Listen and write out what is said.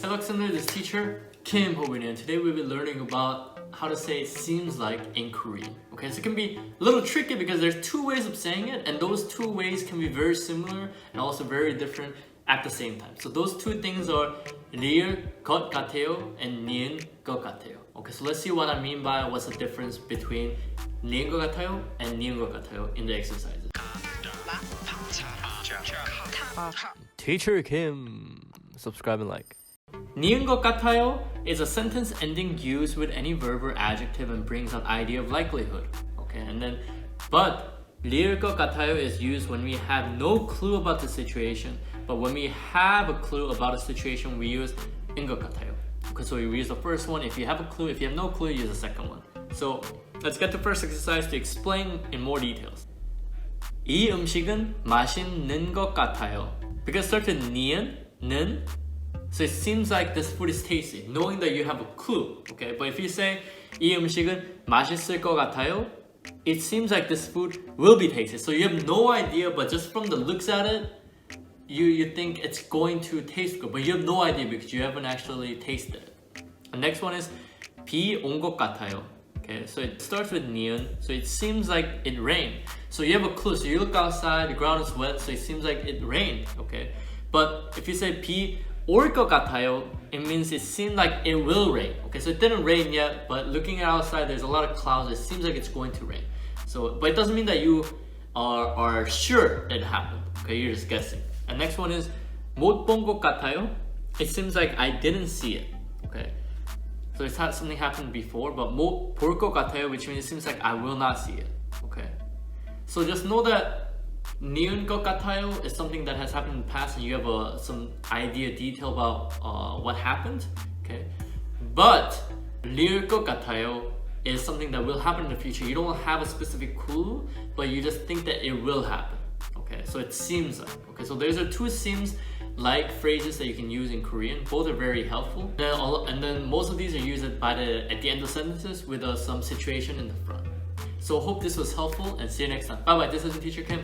Hello listeners, this is teacher Kim Ho-bin, and today we'll be learning about how to say seems like in Korean. Okay, so it can be a little tricky because there's two ways of saying it, and those two ways can be very similar and also very different at the same time. So those two things are 리을 것 같아요 and 니은 것 같아요. Okay, so let's see what I mean by what's the difference between 리은 것 같아요 and 니은 것 같아요 in the exercises. Teacher Kim, subscribe and like. 니은 것 같아요 is a sentence ending used with any verb or adjective and brings an idea of likelihood. Okay, and then, but 리을 것 같아요 is used when we have no clue about the situation, but when we have a clue about a situation, we use 인 것 같아요. Okay, so we use the first one. If you have a clue, if you have no clue, you use the second one. So let's get to the first exercise to explain in more details. 이 음식은 맛있는 것 같아요. Because it starts with 니은, 는, so it seems like this food is tasty, knowing that you have a clue. Okay, but if you say 이 음식은 맛있을 것 같아요, it seems like this food will be tasty. So you have no idea, but just from the looks at it, you think it's going to taste good, but you have no idea because you haven't actually tasted it. The next one is 비 온 것 같아요. Okay, so it starts with 니은, so it seems like it rained. So you have a clue. So you look outside, the ground is wet, so it seems like it rained. Okay, but if you say 비 올 것 같아요, it means it seemed like it will rain. Okay, so it didn't rain yet, but looking outside, there's a lot of clouds. It seems like it's going to rain. So, but it doesn't mean that you are sure it happened. Okay, you're just guessing. And next one is 못 본 것 같아요. It seems like I didn't see it. Okay, so it's had something happened before, but 못 볼 것 같아요, which means it seems like I will not see it. Okay, so just know that 니은 것 같아요 is something that has happened in the past, and you have some idea, detail about what happened. Okay, but 리을 것 같아요 is something that will happen in the future. You don't have a specific clue, but you just think that it will happen. Okay, so it seems like. Okay, so those are two seems like phrases that you can use in Korean. Both are very helpful. And then most of these are used at the end of sentences with some situation in the front. So hope this was helpful, and see you next time. Bye bye. This is Teacher Kim.